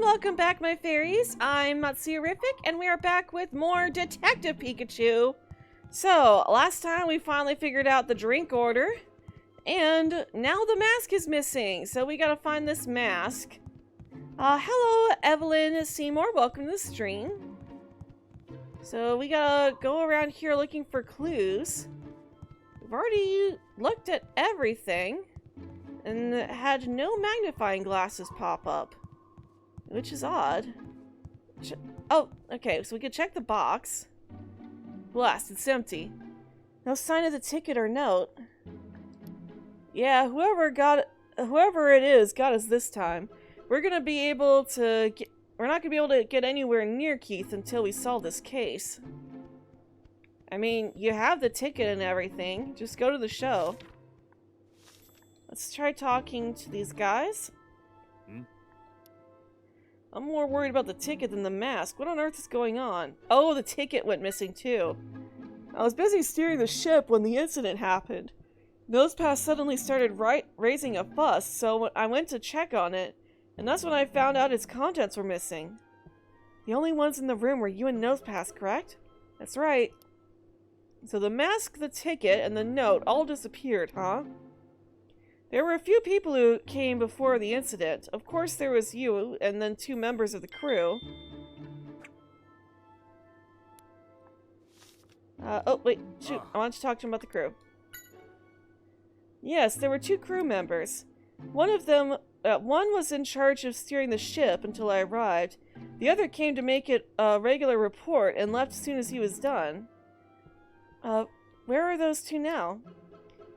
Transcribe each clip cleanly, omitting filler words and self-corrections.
welcome back, my fairies. I'm Matsurific, and we are back with more Detective Pikachu. So, last time we finally figured out the drink order, and now the mask is missing, so we gotta find this mask. Hello, Evelyn Seymour, welcome to the stream. So, we gotta go around here looking for clues. We've already looked at everything, and had no magnifying glasses pop up. Which is odd. Oh, okay, so we could check the box. Blast, it's empty. No sign of the ticket or note. Yeah, whoever it is got us this time. We're not gonna be able to get anywhere near Keith until we solve this case. I mean, you have the ticket and everything. Just go to the show. Let's try talking to these guys. I'm more worried about the ticket than the mask. What on earth is going on? Oh, the ticket went missing too. I was busy steering the ship when the incident happened. Nosepass suddenly started raising a fuss, so I went to check on it, and that's when I found out its contents were missing. The only ones in the room were you and Nosepass, correct? That's right. So the mask, the ticket, and the note all disappeared, huh? There were a few people who came before the incident. Of course there was you, and then 2 members of the crew. Oh, wait, shoot, I want to talk to him about the crew. Yes, there were 2 crew members. One of them, one was in charge of steering the ship until I arrived. The other came to make it a regular report and left as soon as he was done. Where are those 2 now?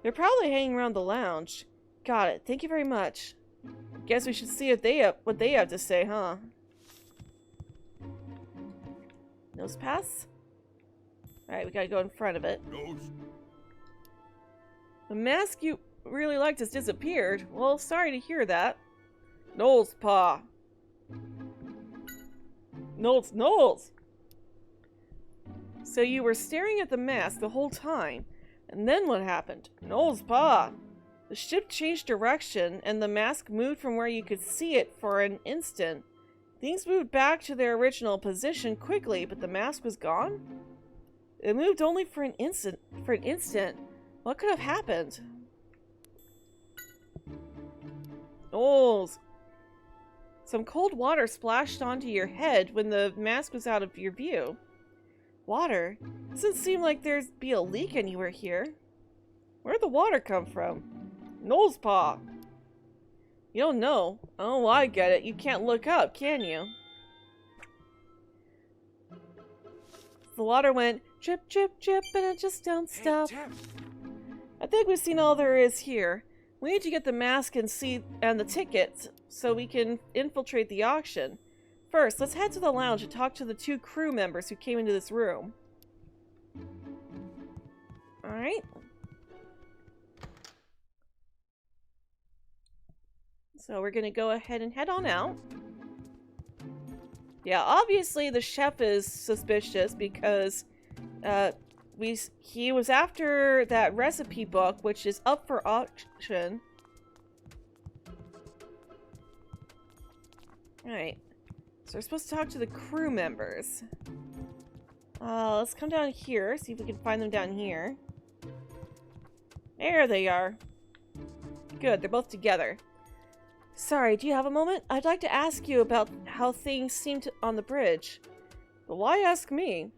They're probably hanging around the lounge. Got it. Thank you very much. Guess we should see if what they have to say, huh? Nosepass? Alright, we gotta go in front of it. The mask you really liked has disappeared. Well, sorry to hear that. Nosepass. Knowles! So you were staring at the mask the whole time, and then what happened? Nosepass! The ship changed direction, and the mask moved from where you could see it for an instant. Things moved back to their original position quickly, but the mask was gone? It moved only for an instant. What could have happened? Knowles! Some cold water splashed onto your head when the mask was out of your view. Water? Doesn't seem like there'd be a leak anywhere here. Where'd the water come from? Nosepass! You don't know. Oh, I get it. You can't look up, can you? The water went drip, drip, drip, and it just don't stop. I think we've seen all there is here. We need to get the mask and the tickets so we can infiltrate the auction. First, let's head to the lounge and talk to the 2 crew members who came into this room. Alright. So we're gonna go ahead and head on out. Yeah, obviously the chef is suspicious because he was after that recipe book, which is up for auction. Alright. So we're supposed to talk to the crew members. Let's come down here, see if we can find them down here. There they are. Good, they're both together. Sorry, do you have a moment? I'd like to ask you about how things seemed on the bridge. But why ask me?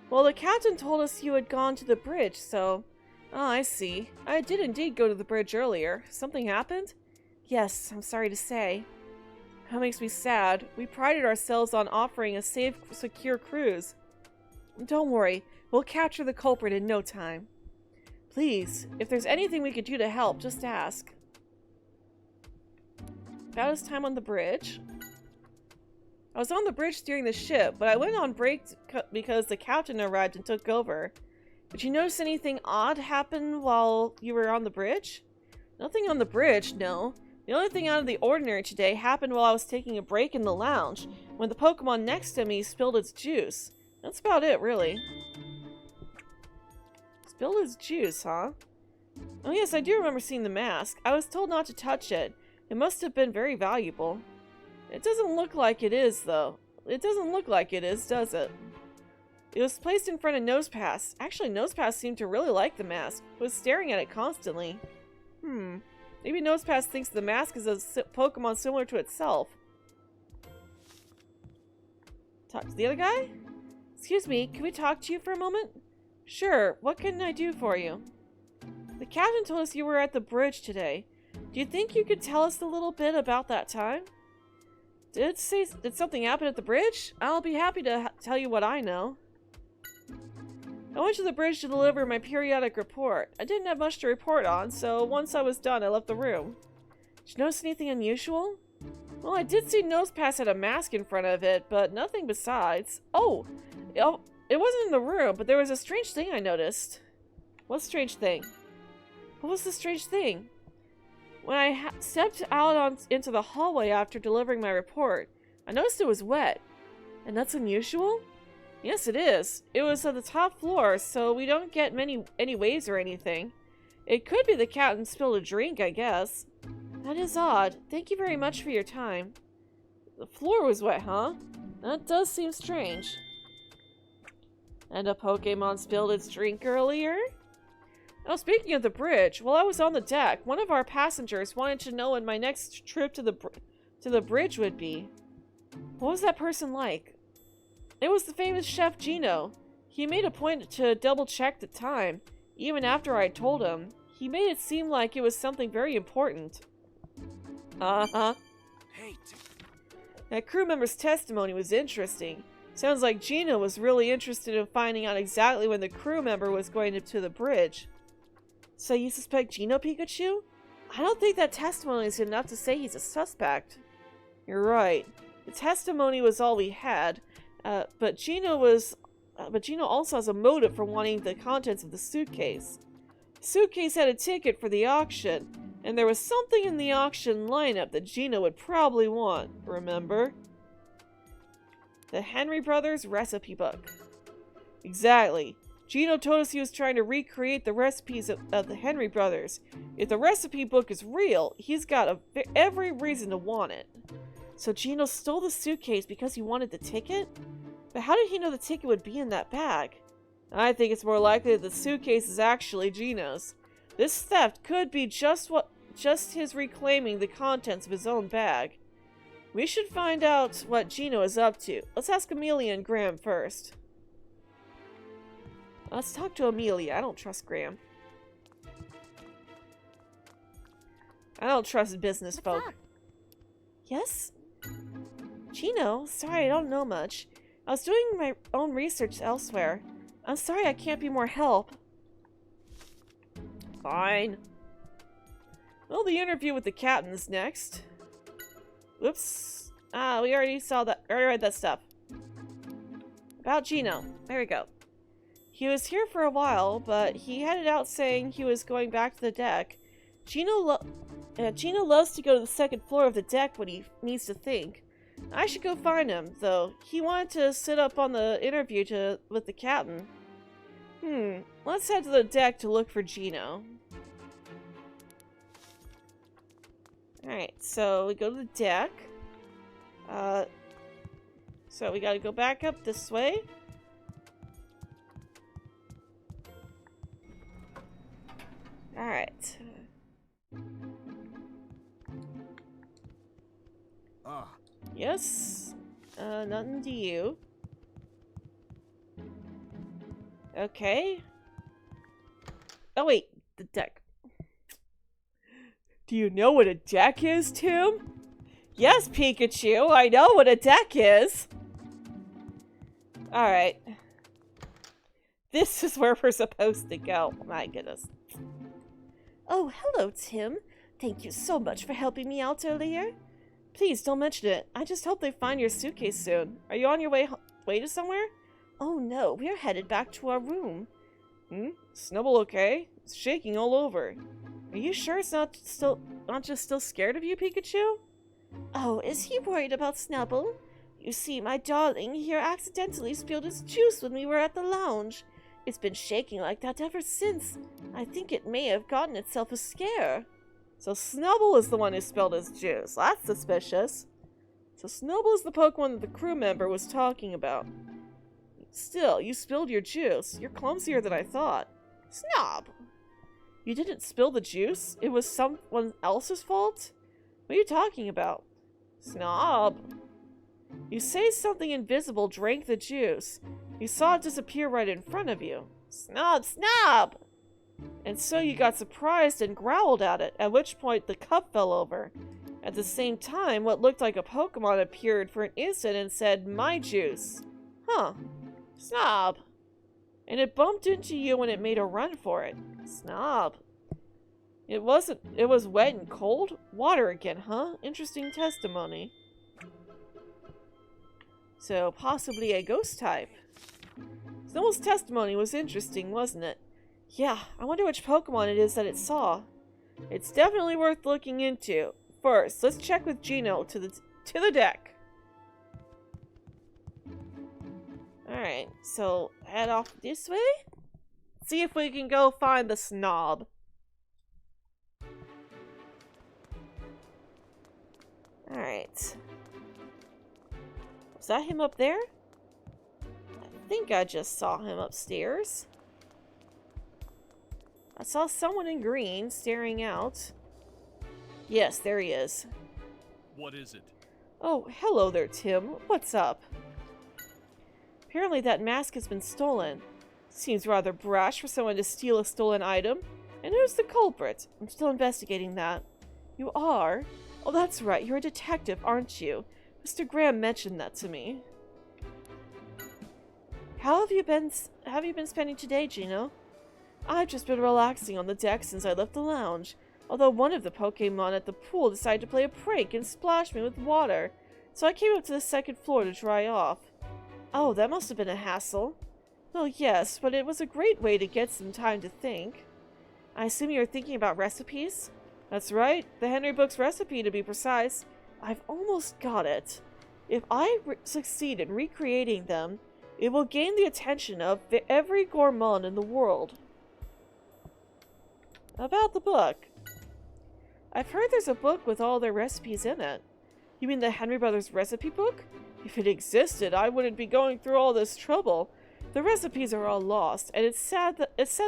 Well, the captain told us you had gone to the bridge, so... Oh, I see. I did indeed go to the bridge earlier. Something happened? Yes, I'm sorry to say. That makes me sad. We prided ourselves on offering a safe, secure cruise. Don't worry, we'll capture the culprit in no time. Please, if there's anything we could do to help, just ask. About his time on the bridge. I was on the bridge steering the ship, but I went on break because the captain arrived and took over. Did you notice anything odd happen while you were on the bridge? Nothing on the bridge, no. The only thing out of the ordinary today happened while I was taking a break in the lounge, when the Pokemon next to me spilled its juice. That's about it, really. Spilled its juice, huh? Oh yes, I do remember seeing the mask. I was told not to touch it. It must have been very valuable. It doesn't look like it is, though. It doesn't look like it is, does it? It was placed in front of Nosepass. Actually, Nosepass seemed to really like the mask. It was staring at it constantly. Maybe Nosepass thinks the mask is a Pokemon similar to itself. Talk to the other guy? Excuse me, can we talk to you for a moment? Sure, what can I do for you? The captain told us you were at the bridge today. Do you think you could tell us a little bit about that time? Did something happen at the bridge? I'll be happy to tell you what I know. I went to the bridge to deliver my periodic report. I didn't have much to report on, so once I was done, I left the room. Did you notice anything unusual? Well, I did see Nosepass had a mask in front of it, but nothing besides. Oh, it wasn't in the room, but there was a strange thing I noticed. What strange thing? What was the strange thing? When I stepped out into the hallway after delivering my report, I noticed it was wet. And that's unusual? Yes, it is. It was on the top floor, so we don't get any waves or anything. It could be the captain spilled a drink, I guess. That is odd. Thank you very much for your time. The floor was wet, huh? That does seem strange. And a Pokemon spilled its drink earlier? Oh, speaking of the bridge, while I was on the deck, one of our passengers wanted to know when my next trip to the bridge would be. What was that person like? It was the famous Chef Gino. He made a point to double-check the time, even after I told him. He made it seem like it was something very important. Uh-huh. That crew member's testimony was interesting. Sounds like Gino was really interested in finding out exactly when the crew member was going to the bridge. So you suspect Gino, Pikachu? I don't think that testimony is enough to say he's a suspect. You're right. The testimony was all we had, but Gino also has a motive for wanting the contents of the suitcase. The suitcase had a ticket for the auction, and there was something in the auction lineup that Gino would probably want, remember? The Henry Brothers recipe book. Exactly. Gino told us he was trying to recreate the recipes of the Henry Brothers. If the recipe book is real, he's got every reason to want it. So Gino stole the suitcase because he wanted the ticket? But how did he know the ticket would be in that bag? I think it's more likely that the suitcase is actually Gino's. This theft could be just his reclaiming the contents of his own bag. We should find out what Gino is up to. Let's ask Amelia and Graham first. Let's talk to Amelia. I don't trust Graham. I don't trust business folk. Yes? Gino, sorry, I don't know much. I was doing my own research elsewhere. I'm sorry I can't be more help. Fine. Well, the interview with the captain is next. Whoops. Ah, we already saw that. Already read that stuff. About Gino. There we go. He was here for a while, but he headed out saying he was going back to the deck. Gino loves to go to the second floor of the deck when he needs to think. I should go find him, though. He wanted to sit up on the interview with the captain. Let's head to the deck to look for Gino. Alright, so we go to the deck. So we gotta go back up this way. Alright. Yes. Nothing to you. Okay. Oh wait, the deck. Do you know what a deck is, Tim? Yes, Pikachu, I know what a deck is. Alright. This is where we're supposed to go. My goodness. Oh, hello, Tim. Thank you so much for helping me out earlier. Please don't mention it. I just hope they find your suitcase soon. Are you on your way to somewhere? Oh no, we're headed back to our room. Snubble okay? It's shaking all over. Are you sure it's not just still scared of you, Pikachu? Oh, is he worried about Snubble? You see, my darling here accidentally spilled his juice when we were at the lounge. It's been shaking like that ever since. I think it may have gotten itself a scare. So Snubble is the one who spilled his juice. That's suspicious. So Snowball is the Pokemon that the crew member was talking about. Still, you spilled your juice. You're clumsier than I thought. Snob! You didn't spill the juice? It was someone else's fault? What are you talking about? Snob! You say something invisible drank the juice. You saw it disappear right in front of you. Snob! Snob! And so you got surprised and growled at it, at which point the cup fell over. At the same time, what looked like a Pokemon appeared for an instant and said, "My juice." Huh. Snob. And it bumped into you when it made a run for it. Snob. It was wet and cold? Water again, huh? Interesting testimony. So, possibly a ghost type. Snowball's testimony was interesting, wasn't it? Yeah, I wonder which Pokemon it is that it saw. It's definitely worth looking into. First, let's check with Gino to the deck. Alright, so head off this way. See if we can go find the Snob. Alright. Was that him up there? I think I just saw him upstairs. I saw someone in green staring out. Yes, there he is. What is it? Oh, hello there, Tim. What's up? Apparently that mask has been stolen. Seems rather brash for someone to steal a stolen item. And who's the culprit? I'm still investigating that. You are? Oh, that's right. You're a detective, aren't you? Mr. Graham mentioned that to me. How have you been spending today, Gino? I've just been relaxing on the deck since I left the lounge. Although one of the Pokemon at the pool decided to play a prank and splash me with water. So I came up to the second floor to dry off. Oh, that must have been a hassle. Well, yes, but it was a great way to get some time to think. I assume you're thinking about recipes? That's right, the Henry Book's recipe to be precise. I've almost got it. If I succeed in recreating them, it will gain the attention of every gourmand in the world. About the book. I've heard there's a book with all their recipes in it. You mean the Henry Brothers recipe book? If it existed, I wouldn't be going through all this trouble. The recipes are all lost, and it's said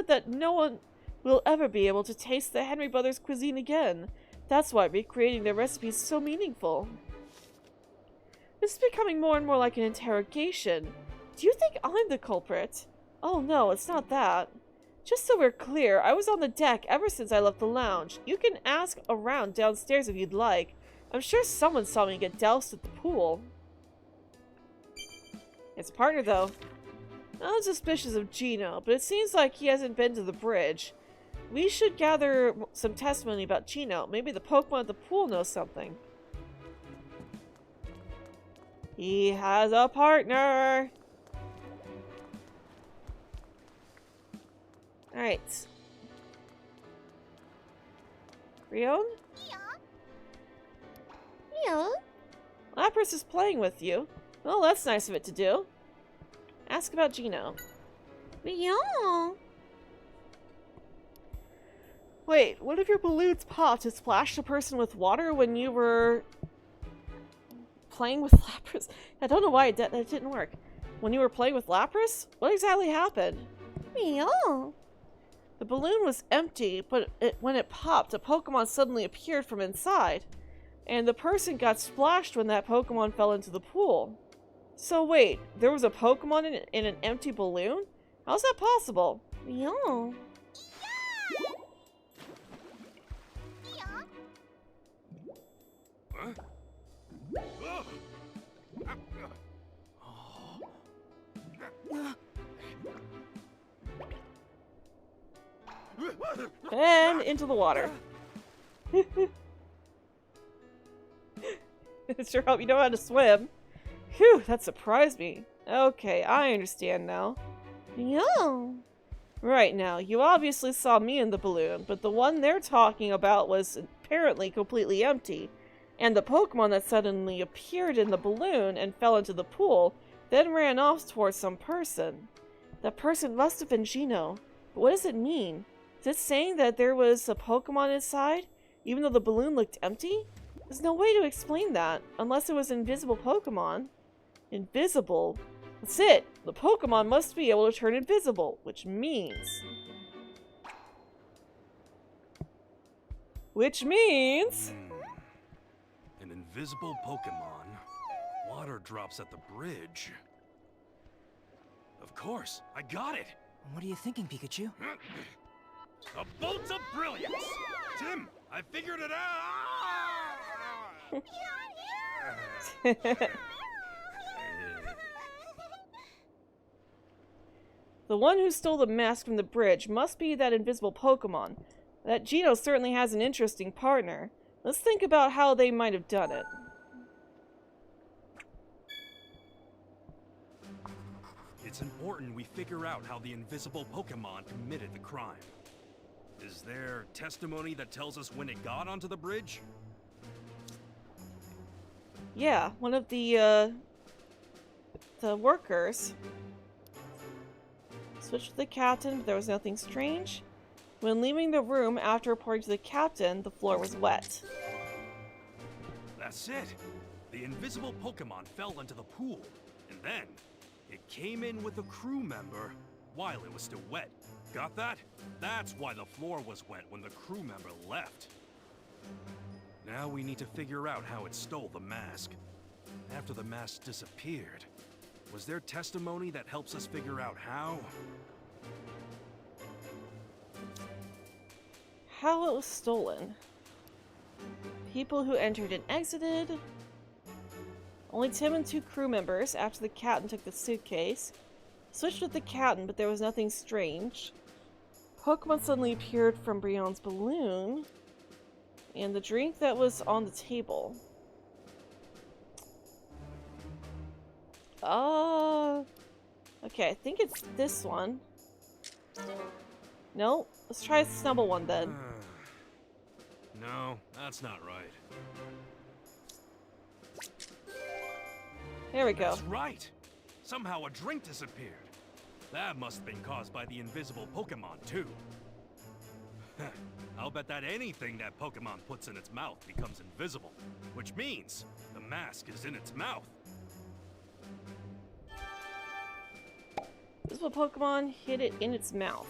that no one will ever be able to taste the Henry Brothers cuisine again. That's why recreating their recipes is so meaningful. This is becoming more and more like an interrogation. Do you think I'm the culprit? Oh no, it's not that. Just so we're clear, I was on the deck ever since I left the lounge. You can ask around downstairs if you'd like. I'm sure someone saw me get doused at the pool. It's a partner, though. I'm suspicious of Gino, but it seems like he hasn't been to the bridge. We should gather some testimony about Gino. Maybe the Pokemon at the pool knows something. He has a partner! Alright. Rion? Yeah. Lapras is playing with you. Well, that's nice of it to do. Ask about Gino. Yeah. Wait, one of your balloons popped to splash a person with water when you were playing with Lapras? I don't know why that didn't work. When you were playing with Lapras? What exactly happened? Yeah. The balloon was empty, but when it popped, a Pokemon suddenly appeared from inside. And the person got splashed when that Pokemon fell into the pool. So wait, there was a Pokemon in an empty balloon? How's that possible? Yeah. And into the water. Sure hope you know how to swim. Phew, that surprised me. Okay, I understand now. Yeah. Right now, you obviously saw me in the balloon, but the one they're talking about was apparently completely empty. And the Pokemon that suddenly appeared in the balloon and fell into the pool then ran off towards some person. That person must have been Gino. But what does it mean? Is it saying that there was a Pokemon inside, even though the balloon looked empty? There's no way to explain that, unless it was invisible Pokemon. Invisible? That's it! The Pokemon must be able to turn invisible, which means... An invisible Pokemon. Water drops at the bridge. Of course, I got it! What are you thinking, Pikachu? A bolt of brilliance! Tim, I figured it out! The one who stole the mask from the bridge must be that invisible Pokemon. That Geno certainly has an interesting partner. Let's think about how they might have done it. It's important we figure out how the invisible Pokemon committed the crime. Is there testimony that tells us when it got onto the bridge? Yeah, one of the workers switched to the captain, but there was nothing strange. When leaving the room after reporting to the captain, the floor was wet. That's it! The invisible Pokemon fell into the pool, and then it came in with a crew member while it was still wet. Got that? That's why the floor was wet when the crew member left. Now we need to figure out how it stole the mask. After the mask disappeared, was there testimony that helps us figure out how? How it was stolen. People who entered and exited. Only Tim and 2 crew members after the captain took the suitcase. Switched with the captain, but there was nothing strange. Pokemon suddenly appeared from Brionne's balloon. And the drink that was on the table. Okay, I think it's this one. No, let's try the Snubble one then. No, that's not right. There we go. That's right! Somehow a drink disappeared. That must have been caused by the invisible Pokemon, too. I'll bet that anything that Pokemon puts in its mouth becomes invisible, which means the mask is in its mouth. This is what Pokemon hid it in its mouth.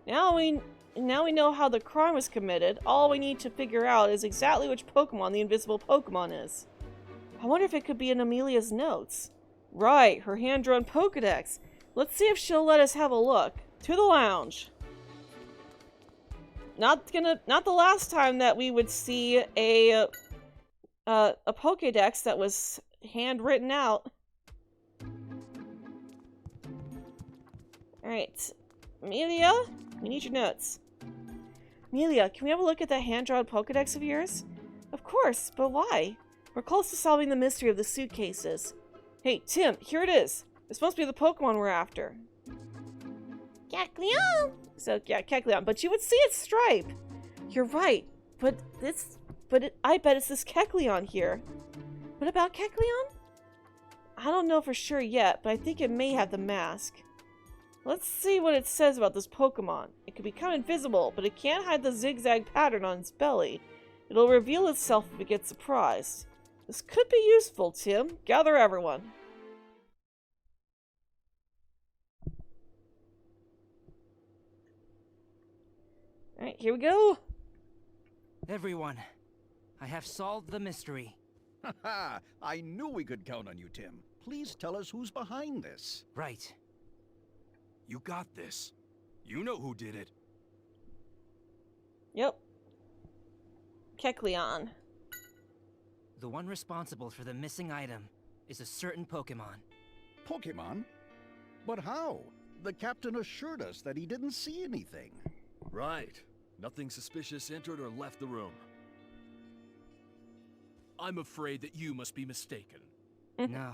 Now we know how the crime was committed. All we need to figure out is exactly which Pokemon the invisible Pokemon is. I wonder if it could be in Amelia's notes. Right, her hand-drawn Pokedex. Let's see if she'll let us have a look. To the lounge. Not the last time that we would see a Pokedex that was handwritten out. Alright. Amelia, we need your notes. Amelia, can we have a look at that hand-drawn Pokedex of yours? Of course, but why? We're close to solving the mystery of the suitcases. Hey, Tim, here it is. This must be the Pokemon we're after. Kecleon! So, yeah, Kecleon, but you would see its stripe. You're right, I bet it's this Kecleon here. What about Kecleon? I don't know for sure yet, but I think it may have the mask. Let's see what it says about this Pokemon. It can become invisible, but it can't hide the zigzag pattern on its belly. It'll reveal itself if it gets surprised. This could be useful, Tim. Gather everyone. Alright, here we go. Everyone, I have solved the mystery. Haha, I knew we could count on you, Tim. Please tell us who's behind this. Right. You got this. You know who did it. Yep. Kecleon. The one responsible for the missing item is a certain Pokemon. Pokemon? But how? The captain assured us that he didn't see anything. Right. Nothing suspicious entered or left the room. I'm afraid that you must be mistaken. No,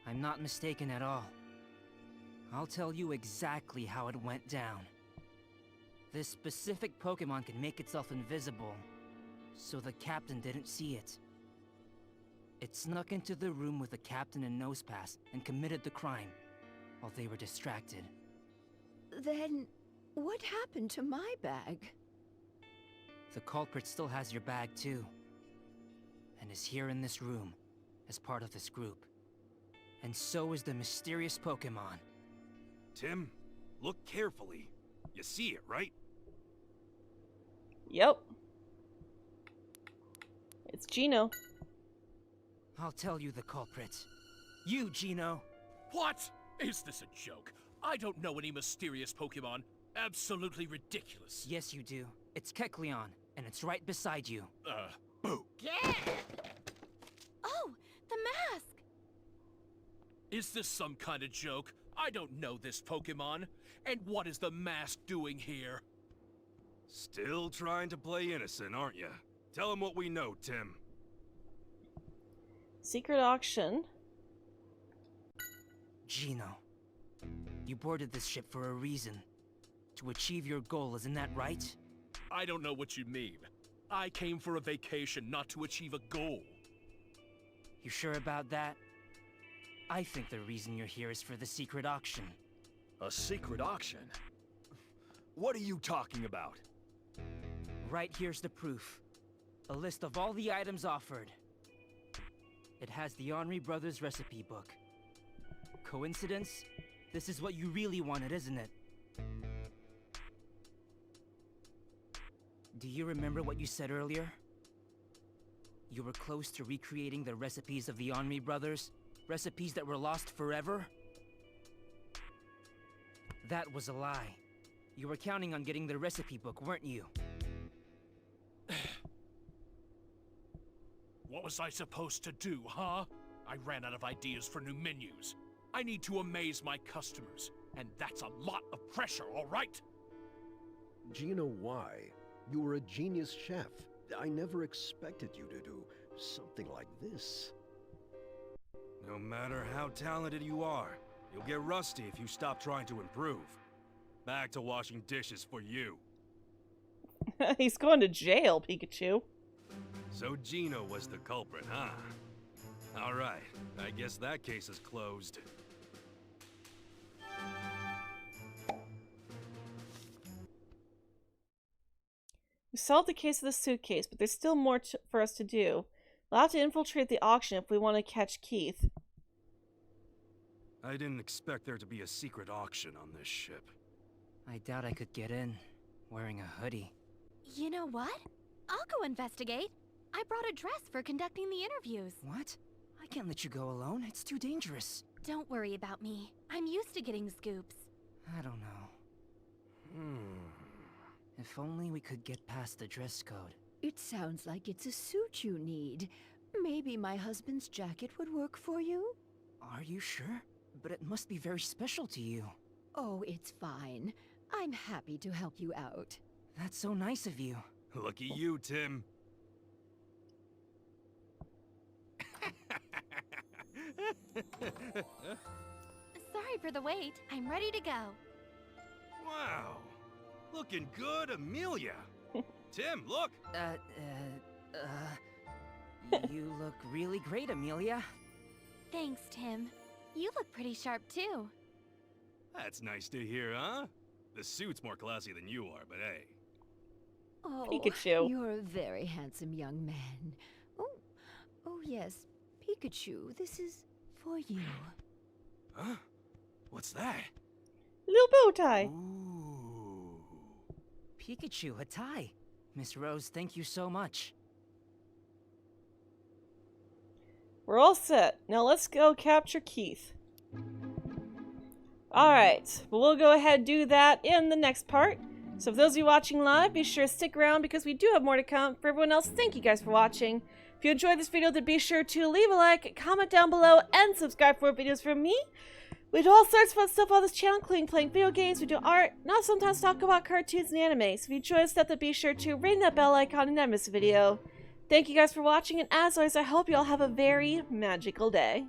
I'm not mistaken at all. I'll tell you exactly how it went down. This specific Pokemon can make itself invisible, so the captain didn't see it. It snuck into the room with the captain and Nosepass and committed the crime while they were distracted. Then, what happened to my bag? The culprit still has your bag too. And is here in this room, as part of this group. And so is the mysterious Pokemon. Tim, look carefully. You see it, right? Yep. It's Gino. I'll tell you the culprit. You, Gino. What? Is this a joke? I don't know any mysterious Pokemon. Absolutely ridiculous. Yes, you do. It's Kecleon, and it's right beside you. Boo. Oh, the mask! Is this some kind of joke? I don't know this Pokemon. And what is the mask doing here? Still trying to play innocent, aren't you? Tell him what we know, Tim. Secret auction. Gino, you boarded this ship for a reason. To achieve your goal, isn't that right? I don't know what you mean. I came for a vacation, not to achieve a goal. You sure about that? I think the reason you're here is for the secret auction. A secret auction? What are you talking about? Right here's the proof. A list of all the items offered. It has the Henri Brothers recipe book. Coincidence? This is what you really wanted, isn't it? Do you remember what you said earlier? You were close to recreating the recipes of the Henri Brothers? Recipes that were lost forever? That was a lie. You were counting on getting the recipe book, weren't you? What was I supposed to do, huh? I ran out of ideas for new menus. I need to amaze my customers, and that's a lot of pressure, all right? Gino, why? You were a genius chef. I never expected you to do something like this. No matter how talented you are, you'll get rusty if you stop trying to improve. Back to washing dishes for you. He's going to jail, Pikachu. So Gino was the culprit, huh? Alright, I guess that case is closed. We solved the case of the suitcase, but there's still more for us to do. We'll have to infiltrate the auction if we want to catch Keith. I didn't expect there to be a secret auction on this ship. I doubt I could get in, wearing a hoodie. You know what? I'll go investigate. I brought a dress for conducting the interviews. What? I can't let you go alone. It's too dangerous. Don't worry about me. I'm used to getting scoops. I don't know. If only we could get past the dress code. It sounds like it's a suit you need. Maybe my husband's jacket would work for you? Are you sure? But it must be very special to you. Oh, it's fine. I'm happy to help you out. That's so nice of you. Lucky you, Tim. Sorry for the wait. I'm ready to go. Wow. Looking good, Amelia. Tim, look. You look really great, Amelia. Thanks, Tim. You look pretty sharp, too. That's nice to hear, huh? The suit's more classy than you are, but hey. Oh, Pikachu. You're a very handsome young man. Oh yes, Pikachu, this is for you. Huh? What's that? Little bow tie. Ooh. Pikachu, a tie. Miss Rose, thank you so much. We're all set. Now let's go capture Keith. Alright, well, we'll go ahead and do that in the next part. So for those of you watching live, be sure to stick around because we do have more to come. For everyone else, thank you guys for watching. If you enjoyed this video, then be sure to leave a like, comment down below, and subscribe for more videos from me. We do all sorts of fun stuff on this channel, including playing video games, we do art, and I'll sometimes talk about cartoons and anime. So if you enjoy stuff, then be sure to ring that bell icon and never miss a video. Thank you guys for watching, and as always, I hope you all have a very magical day.